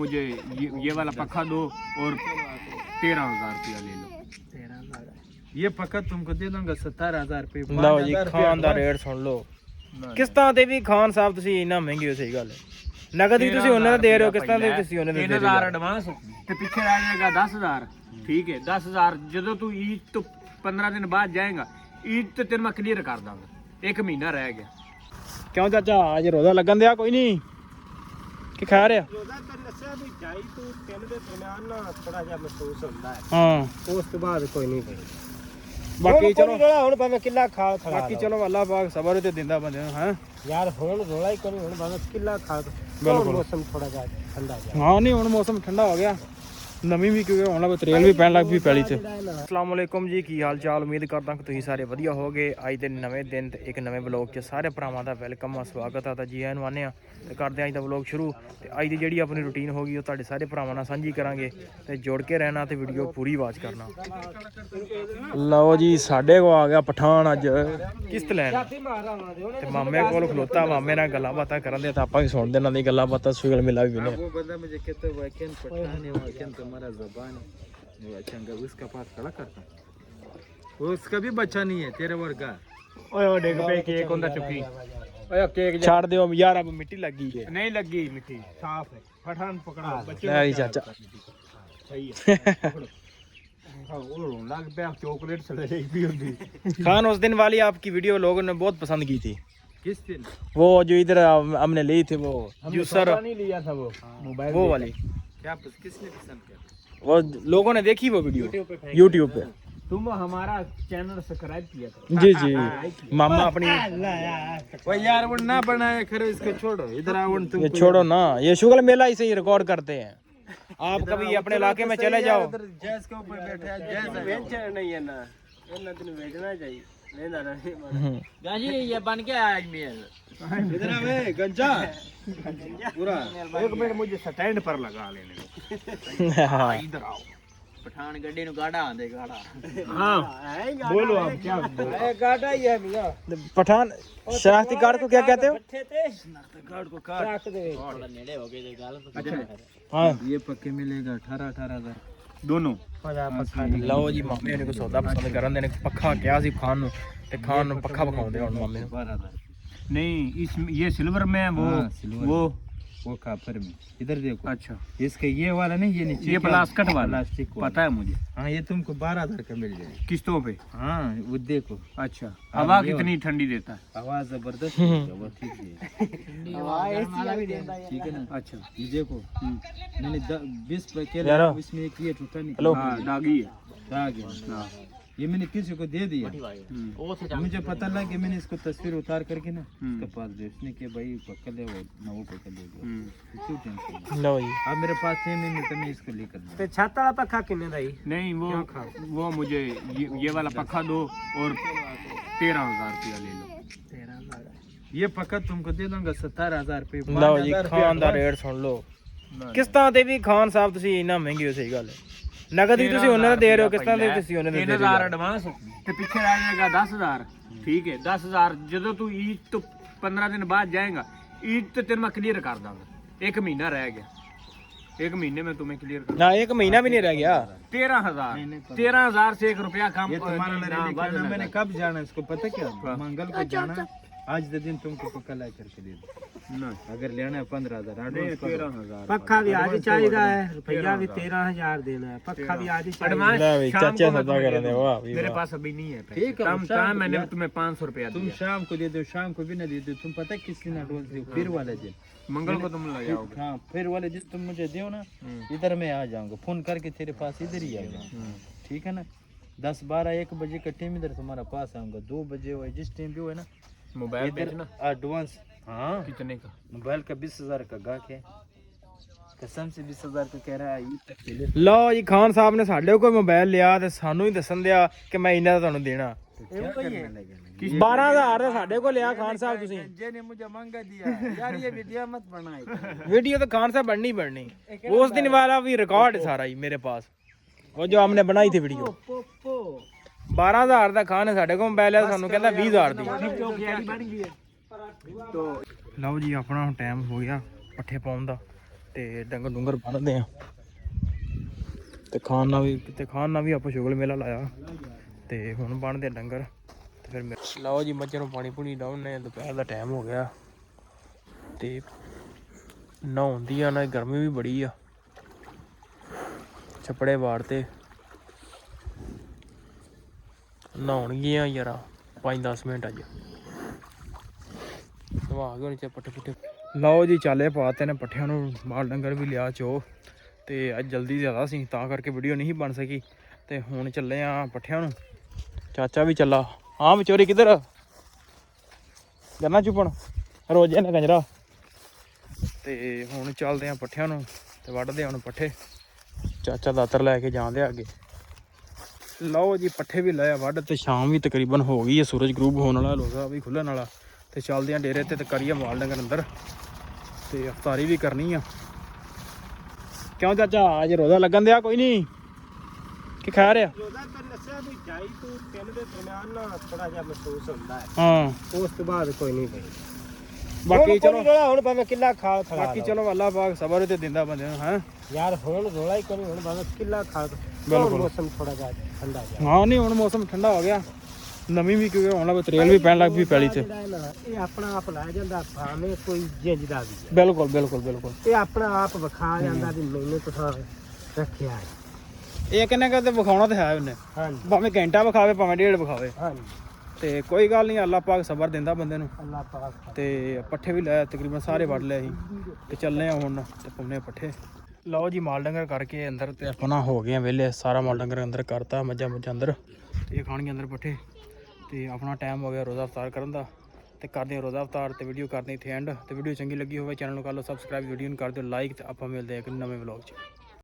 मुझे ये वाला पखा दो और 13,000 रुपया ले लो। 13,000 ये पक्का तुमको दे दूंगा 17,000 रुपये। ਲਓ ਜੀ ਖਾਨ ਦਾ ਰੇਟ ਸੁਣ ਲਓ। ਕਿਸ਼ਤਾਂ ਤੇ ਵੀ ਖਾਨ ਸਾਹਿਬ ਤੁਸੀਂ ਇੰਨਾ ਮਹਿੰਗੇ ਹੋ, ਸਹੀ ਗੱਲ ਹੈ। ਨਗਦ ਹੀ ਤੁਸੀਂ ਉਹਨਾਂ ਦਾ ਦੇ ਰਹੇ ਹੋ, ਕਿਸ਼ਤਾਂ ਤੇ ਤੁਸੀਂ ਉਹਨਾਂ ਦੇ ਦੇ ਰਹੇ 3,000 ਹੋ। ਐਡਵਾਂਸ ਤੇ ਪਿੱਛੇ ਰਹਿ ਜਾਏਗਾ 10,000। ਠੀਕ ਹੈ 10,000 ਜਦੋਂ ਤੂੰ ਈਦ ਤੋਂ 15 ਦਿਨ ਬਾਅਦ ਜਾਏਗਾ, ਈਦ ਤੇ ਤੈਨੂੰ ਮੈਂ ਕਲੀਅਰ ਕਰ ਦਾਂਗਾ। 1 ਮਹੀਨਾ ਰਹਿ ਗਿਆ। ਕਿਉਂ ਚਾਚਾ ਅੱਜ ਰੋਜ਼ਾ ਲੱਗਣ ਦਿਆ ਕੋਈ ਨਹੀਂ ਕਿ ਖਾ ਰਿਹਾ? ਰੋਜ਼ਾ ਤਾਂ ਦੱਸਿਆ ਵੀ 2.5 ਤੋਂ 3 ਦੇ ਦਰਮਿਆਨ ਨਾ ਥੋੜਾ ਜਿਹਾ ਮਹਿਸੂਸ ਹੁੰਦਾ ਹੈ। ਹਾਂ ਉਸ ਤੋਂ ਬਾਅਦ ਕੋਈ ਨਹੀਂ ਕਰੇ। ਬਾਕੀ ਚਲੋ ਹੁਣ ਭਾਵੇਂ ਕਿੱਲਾ ਖਾ ਬਾਕੀ ਚਲੋ ਅੱਲਾਹ ਪਾਕ ਸਬਰ ਤੇ ਦਿੰਦਾ ਬੰਦੇ ਨੂੰ। ਹੈ ਯਾਰ ਹੁਣ ਰੋਲਾ ਹੀ ਕੋਈ ਹੁਣ ਭਾਵੇਂ ਕਿੱਲਾ ਖਾ। ਬਿਲਕੁਲ ਮੌਸਮ ਥੋੜਾ ਜਿਹਾ ਠੰਡਾ ਜਾ। ਹਾਂ ਨਹੀਂ ਹੁਣ ਮੌਸਮ ਠੰਡਾ ਹੋ ਗਿਆ, ਨਵੀਂ ਵੀ ਕਿਉਂਕਿ ਹੁਣ ਲੱਗ ਤਰੇਲ ਵੀ ਪੈਣ ਲੱਗ ਪਈ ਪੈਲੀ 'ਚ। ਅਸਲਾਮ ਵਾਲੇਕੁਮ ਜੀ, ਕੀ ਹਾਲ ਚਾਲ? ਉਮੀਦ ਕਰਦਾ ਕਿ ਤੁਸੀਂ ਸਾਰੇ ਵਧੀਆ ਹੋਗੇ। ਅੱਜ ਦੇ ਨਵੇਂ ਦਿਨ ਤੇ ਇੱਕ ਨਵੇਂ ਵਲੌਗ 'ਚ ਸਾਰੇ ਭਰਾਵਾਂ ਦਾ ਵੈਲਕਮ ਆ, ਸਵਾਗਤ ਆ। ਤਾਂ ਜੀ ਆਇਆਂ ਨੂੰ ਆਨੇ ਆ ਤੇ ਕਰਦੇ ਆ ਅੱਜ ਦਾ ਵਲੌਗ ਸ਼ੁਰੂ। ਤੇ ਅੱਜ ਦੀ ਜਿਹੜੀ ਆਪਣੀ ਰੁਟੀਨ ਹੋਗੀ ਉਹ ਤੁਹਾਡੇ ਸਾਰੇ ਭਰਾਵਾਂ ਨਾਲ ਸਾਂਝੀ ਕਰਾਂਗੇ ਤੇ ਜੁੜ ਕੇ ਰਹਿਣਾ ਤੇ ਵੀਡੀਓ ਪੂਰੀ ਵਾਚ ਕਰਨਾ। ਲਓ ਜੀ ਸਾਡੇ ਕੋ ਆ ਗਿਆ ਪਠਾਨ ਅੱਜ ਕਿਸ਼ਤ ਲੈਣ ਤੇ ਮਾਮੇ ਕੋਲ ਖਲੋਤਾ। ਮਾਮੇ ਨਾਲ ਗੱਲਾਂ ਬਾਤਾਂ ਕਰਨ ਦੇ ਤਾਂ ਆਪਾਂ ਵੀ ਸੁਣਦੇ ਇਹਨਾਂ ਦੀ ਗੱਲਾਂ ਬਾਤਾਂ। ਸੁਗਲ ਮਿਲਾ ਵੀ ਨੇ। वो बंदा मुझे कहता है वैकेंट पठान है, वैकेंट तुम्हारा ज़बान है, वो अच्छा उसका पास खड़ा करता वो उसका भी बच्चा नहीं है तेरे वर्गा। ਓਏ ਉਹ ਡਿੱਗ ਪਏ ਕੇਕ ਹੁੰਦਾ ਚੁੱਕੀ। ਓਏ ਕੇਕ ਛੱਡ ਦਿਓ ਯਾਰ, ਅਬ ਮਿੱਟੀ ਲੱਗੀ ਹੈ। ਨਹੀਂ ਲੱਗੀ ਮਿੱਠੀ, ਸਾਫ਼ ਹੈ। ਪਠਾਨ ਪਕੜਾ ਬੱਚੇ ਲੈ ਵੀ ਚਾਚਾ ਸਹੀ ਹੈ। ਉਹ ਰੋਣ ਲੱਗ ਪਿਆ, ਚੋਕਲੇਟ ਚਲੇ ਜਾਈ ਵੀ ਹੁੰਦੀ। खान उस दिन वाली आपकी वीडियो लोगों ने बहुत पसंद की थी। किस दिन? वो जो इधर हमने ली थी वो जूसर नहीं लिया था वो मोबाइल वो वाली, क्या किसने पसंद किया? वो लोगों ने देखी वो वीडियो यूट्यूब पे। तुम हमारा चैनल सब्सक्राइब किया था। जी जी मामा अपनी वो यार वो ना बनाए खरे, इसको छोड़ो इधर आओ। तुम ये छोड़ो ना, ये शुगल मेला इसे ही रिकॉर्ड करते हैं। आप कभी अपने इलाके में चले जाओ। जैस के ऊपर बैठे हैं, जैस वेंचर नहीं है ना, इतना दिन भेजना चाहिए। नहीं ना गाजी ये बन के आया मेल। इधर आवे गंजा पूरा। 1 मिनट मुझे स्टैंड पर लगा लेने दो। इधर आओ। पठान गड्डी नु गाड़ा आंदे गाड़ा। हाँ बोलो आप क्या बोलो। गाड़ा ही है मियां। पठान शनाख्ती कार्ड को क्या कहते हो? कार्ड को काट दे। थोड़ा नेड़े हो गए गल। हाँ ये पक्के मिलेगा 18,000 दोनों। ਲਓ ਜੀ ਮਾਮੇ ਨੇ ਕੋ ਸੌਦਾ ਪਸੰਦ ਕਰਨ ਦੇ ਨੇ। ਪੱਖਾ ਕਿਹਾ ਸੀ ਖਾਨ ਨੂੰ ਤੇ ਖਾਨ ਨੂੰ ਪੱਖਾ ਵਿਖਾਉਂਦੇ ਹੁਣ ਮਾਮੇ ਨੂੰ। 12,000। नहीं इस ये सिल्वर में है वो। हाँ, सिल्वर वो वो कापर में। इधर देखो अच्छा इसका ये वाला नहीं, ये नीचे ये प्लास्टिक वाला प्लास्टिक वाला। पता है मुझे। हाँ ये तुमको 12,000 का मिल जाएगा किस्तों पे। हाँ वो देखो। अच्छा हवा कितनी ठंडी देता है? आवाज जबरदस्त है, वो ठीक है। ठीक है ना। अच्छा ये देखो मैंने 20 पैकेट यारो। इसमें एक ये टूटा नहीं। हेलो। हाँ दागी है। आ गया। हाँ। ये मैंने किसी को दे दिया। हम्म। मुझे पता लगा कि मैंने इसको तस्वीर उतार करके ना हम्म। उसके पास दे। उसने कि भाई पकड़ ले वो ना वो पकड़ ले। क्यों टेंशन? ਲਓ ਜੀ अब मेरे पास 6 महीने तो मैं इसको लेकर ते छत वाला पखा कितने का ही? नहीं वो मुझे ये वाला पखा दो और 13,000 रुपया ले लो। 13,000 ये पक्का तुमको दे दूंगा 17,000 रुपये। ਲਓ ਜੀ ਖਾਨ ਦਾ ਰੇਟ ਸੁਣ ਲਓ। ਕਿਸ਼ਤਾਂ ਤੇ ਵੀ ਖਾਨ ਸਾਹਿਬ ਤੁਸੀਂ ਇੰਨਾ ਮਹਿੰਗੇ ਹੋ, ਸਹੀ ਗੱਲ ਹੈ। ਨਗਦ ਹੀ ਤੁਸੀਂ ਉਹਨਾਂ ਦਾ ਦੇ ਰਹੇ ਹੋ, ਕਿਸ਼ਤਾਂ ਤੇ ਤੁਸੀਂ ਉਹਨਾਂ ਦੇ ਦੇ ਰਹੇ 3,000 ਹੋ। ਐਡਵਾਂਸ ਤੇ ਪਿੱਛੇ ਰਹਿ ਜਾਏਗਾ 10,000। ਠੀਕ ਹੈ 10,000 ਜਦੋਂ ਤੂੰ ਈਦ ਤੋਂ 15 ਦਿਨ ਬਾਅਦ जाएगा, ईद तो तेरे मैं क्लियर कर दूंगा। 1 महीना रह गया, 1 महीने में तुम्हें क्लियर कर। ना 1 महीना भी नहीं रह गया। 13,000 से 1 रुपया कम। ये तुम्हारा लड़का मैंने कब जाना इसको पता क्या? मंगल को जाना। आज के दिन तुमको पक्का ला करके दे दो। अगर लेना है 15,000 13,000 पक्का भी आज चाहिए है, रुपया भी 13,000 देना है। पक्का भी आज एडवांस ਲੈ ਵੀ ਚਾਚਾ ਸੌਦਾ ਕਰਨ ਦੇ। वाह भी मेरे वाह। पास अभी नहीं है पैसे। ठीक है, कम शाम था, को मैंने यार। तुम्हें 500 रुपया तुम दिया। शाम को दे दो, शाम को भी ना दे दो। तुम पता है किस दिन एडवांस दो? फिर वाले दिन मंगल को तुम ले जाओगे। हाँ फिर वाले दिन तुम मुझे दो ना, इधर मैं आ जाऊंगा। फोन करके तेरे पास इधर ही आऊंगा। ठीक है ना। 10, 12, 1 बजे का टाइम इधर तुम्हारा पास आऊंगा। 2 बजे हो जिस टाइम भी हो है ना, मोबाइल इधर बेचना एडवांस। हाँ कितने का? मोबाइल का 20,000 का गाहक है, कसम से 20,000 का कह रहा है। ईद तक के लिए ਲਓ ਜੀ ਖਾਨ ਸਾਹਿਬ ਨੇ ਸਾਡੇ ਕੋਲ ਮੋਬਾਈਲ ਲਿਆ ਤੇ ਸਾਨੂੰ ਹੀ ਦੱਸਣ ਦਿਆ ਕਿ ਮੈਂ ਇਹਨਾਂ ਦਾ ਤੁਹਾਨੂੰ ਦੇਣਾ। तो क्या करने लगेगा? 12,000 ਦਾ ਸਾਡੇ ਕੋਲ ਲਿਆ ਖਾਨ ਸਾਹਿਬ ਤੁਸੀਂ। गंजे ने मुझे मांगा दिया यार, ये वीडियो मत बनाए। वीडियो तो खान साहब बननी बननी। उस दिन वाला भी रिकॉर्ड है सारा ही मेरे पास, वो जो हमने बनाई थी वीडियो। 12,000 ਦਾ ਖਾਨ ਹੈ ਸਾਡੇ ਕੋਲ ਮੋਬਾਈਲ ਹੈ, ਸਾਨੂੰ ਕਹਿੰਦਾ 20,000 ਦੀ। तो ਲਓ ਜੀ ਆਪਣਾ ਹੁਣ ਟਾਈਮ ਹੋ ਗਿਆ ਪੱਠੇ ਪਾਉਣ ਦਾ ਤੇ ਡੰਗਰ ਡੁੰਗਰ ਬੰਨ੍ਹਦੇ ਆ ਤੇ ਖਾਣ ਨਾਲ ਵੀ ਆਪਾਂ ਸ਼ੁਗਲ ਮੇਲਾ ਲਾਇਆ ਤੇ ਹੁਣ ਬੰਨ੍ਹਦੇ ਆ ਡੰਗਰ ਤੇ ਫਿਰ ਲਓ ਜੀ ਮੱਝਾਂ ਨੂੰ ਪਾਣੀ ਪੂਣੀ ਡਾਉਣੇ ਦੁਪਹਿਰ ਦਾ ਟਾਈਮ ਹੋ ਗਿਆ ਤੇ ਨਹਾਉਣ ਦੀ ਆ ਨਾ ਗਰਮੀ ਵੀ ਬੜੀ ਆ ਛੱਪੜੇ ਵਾੜ ਤੇ ਨਹਾਉਣਗੀਆਂ ਯਾਰਾ 5-10 ਮਿੰਟ ਅੱਜ ਨਵਾ ਕੇ ਹੁਣ ਚ ਪੱਠੇ ਪੁੱਠੇ ਲਓ ਜੀ ਚਾਲੇ ਪਾਤੇ ਨੇ ਪੱਠਿਆਂ ਨੂੰ ਮਾਲ ਡੰਗਰ ਵੀ ਲਿਆ ਚੋ ਤੇ ਅੱਜ ਜਲਦੀ ਜ਼ਿਆਦਾ ਸੀ ਤਾਂ ਕਰਕੇ ਵੀਡੀਓ ਨਹੀਂ ਬਣ ਸਕੀ ਤੇ ਹੁਣ ਚੱਲੇ ਆ ਪੱਠਿਆਂ ਨੂੰ ਚਾਚਾ ਵੀ ਚੱਲਾ ਹਾਂ ਵਿਚੋਰੀ ਕਿੱਧਰ ਗੰਨਾ ਚੁੱਪਣ ਰੋਜ਼ੇ ਨੇ ਕੰਜਰਾ ਤੇ ਹੁਣ ਚੱਲਦੇ ਆ ਪੱਠਿਆਂ ਨੂੰ ਤੇ ਵੱਢਦੇ ਹੁਣ ਪੱਠੇ ਚਾਚਾ ਦਾਤਰ ਲੈ ਕੇ ਜਾਂਦੇ ਅੱਗੇ ਲਓ ਜੀ ਪੱਠੇ ਵੀ ਲਾਇਆ ਵੱਢ ਤੇ ਸ਼ਾਮ ਵੀ ਤਕਰੀਬਨ ਹੋ ਗਈ ਹੈ ਸੂਰਜ ਗਰੂਬ ਹੋਣ ਵਾਲਾ ਲੋਗਾ ਵੀ ਖੁੱਲ੍ਹਣ ਵਾਲਾ ਤੇ ਚੱਲਦੇ ਆ ਡੇਰੇ ਤੇ ਕਰੀਏ ਮਾਲ ਡੰਗਰ ਅੰਦਰ ਤੇ ਅਫਤਾਰੀ ਵੀ ਕਰਨੀ ਆ ਕਿਉਂ ਚਾਚਾ ਅੱਜ ਰੋਜ਼ਾ ਲੱਗਣ ਦਿਆ ਕੋਈ ਨਹੀਂ ਕੀ ਖਾ ਰਿਹਾ ਰੋਜ਼ਾ ਤਾਂ ਨਸ਼ਾ ਵੀ ਜਾਈ ਤੋਂ 3 ਦੇ ਦਰਮਿਆਨ ਨਾ ਥੋੜਾ ਜਿਹਾ ਮਹਿਸੂਸ ਹੁੰਦਾ ਹੈ ਹਾਂ ਉਸ ਤੋਂ ਬਾਅਦ ਕੋਈ ਨਹੀਂ ਭਾਈ ਬਾਕੀ ਚਲੋ ਹੁਣ ਭਾਵੇਂ ਕਿੱਲਾ ਖਾ ਖਲਾ ਬਾਕੀ ਚਲੋ ਅੱਲਾਹ ਪਾਕ ਸਬਰ ਤੇ ਦਿੰਦਾ ਬੰਦੇ ਨੂੰ ਹੈ ਯਾਰ ਹੁਣ ਰੋਲਾ ਹੀ ਕਰੀ ਹੁਣ ਭਾਵੇਂ ਕਿੱਲਾ ਖਾ ਬਿਲਕੁਲ ਮੌਸਮ ਥੋੜਾ ਜਿਹਾ ਠੰਡਾ ਜਾ ਹਾਂ ਨਹੀਂ ਹੁਣ ਮੌਸਮ ਠੰਡਾ ਹੋ ਗਿਆ ਨਵੀਂ ਵੀ ਕਿਉਂਕਿ ਹੁਣ ਲੱਗ ਤਰੇਲ ਵੀ ਪੈਣ ਲੱਗ ਪਈ ਪੈਲੀ 'ਚ ਇਹ ਆਪਣਾ ਆਪ ਲੈ ਜਾਂਦਾ ਭਾਵੇਂ ਕੋਈ ਜਿੰਜ ਦਾ ਵੀ ਬਿਲਕੁਲ ਬਿਲਕੁਲ ਬਿਲਕੁਲ ਇਹ ਆਪਣਾ ਆਪ ਵਿਖਾ ਜਾਂਦਾ ਵੀ ਮੈਨੂੰ ਤੁਸਾਂ ਰੱਖਿਆ ਹੈ ਇਹ ਕਿੰਨੇ ਕਦੇ ਵਿਖਾਉਣਾ ਤੇ ਹੈ ਉਹਨੇ ਹਾਂਜੀ ਭਾਵੇਂ ਘੰਟਾ ਵਿਖਾਵੇ ਭਾਵੇਂ ਡੇਢ ਵਿਖਾਵੇ ਹਾਂਜੀ ਤੇ ਕੋਈ ਗੱਲ ਨਹੀਂ ਅੱਲਾਹ ਪਾਕ ਸਬਰ ਦਿੰਦਾ ਬੰਦੇ ਨੂੰ ਅੱਲਾਹ ਪਾਕ ਤੇ ਪੱਠੇ ਵੀ ਲਾਇਆ ਤਕਰੀਬਨ ਸਾਰੇ ਵੱਢ ਲਏ ਸੀ ਤੇ ਚੱਲੇ ਆ ਹੁਣ ਤੇ ਪਾਉਣੇ ਪੱਠੇ ਲਓ ਜੀ ਮਾਲ ਡੰਗਰ ਕਰਕੇ ਅੰਦਰ ਤੇ ਆਪਣਾ ਹੋ ਗਏ ਆ ਵਿਹਲੇ ਸਾਰਾ ਮਾਲ ਡੰਗਰ ਅੰਦਰ ਕਰਤਾ ਮੱਝਾਂ ਅੰਦਰ ਤੇ ਇਹ ਖਾਣਗੇ ਅੰਦਰ ਪੱਠੇ ਤੇ ਆਪਣਾ ਟਾਈਮ ਹੋ ਗਿਆ ਰੋਜ਼ਾ ਅਫਤਾਰ ਕਰਨ ਦਾ ਤੇ ਕਰਦੇ ਹਾਂ ਰੋਜ਼ਾ ਅਫਤਾਰ ਤੇ ਵੀਡੀਓ ਕਰਦੇ ਇੱਥੇ ਐਂਡ ਤੇ ਵੀਡੀਓ ਚੰਗੀ ਲੱਗੀ ਹੋਵੇ ਚੈਨਲ ਨੂੰ ਕਰ ਲਓ ਸਬਸਕ੍ਰਾਈਬ ਵੀਡੀਓ ਨੂੰ ਕਰ ਦਿਓ ਲਾਈਕ ਤੇ ਆਪਾਂ ਮਿਲਦੇ ਹਾਂ ਇੱਕ ਨਵੇਂ ਵਲੌਗ 'ਚ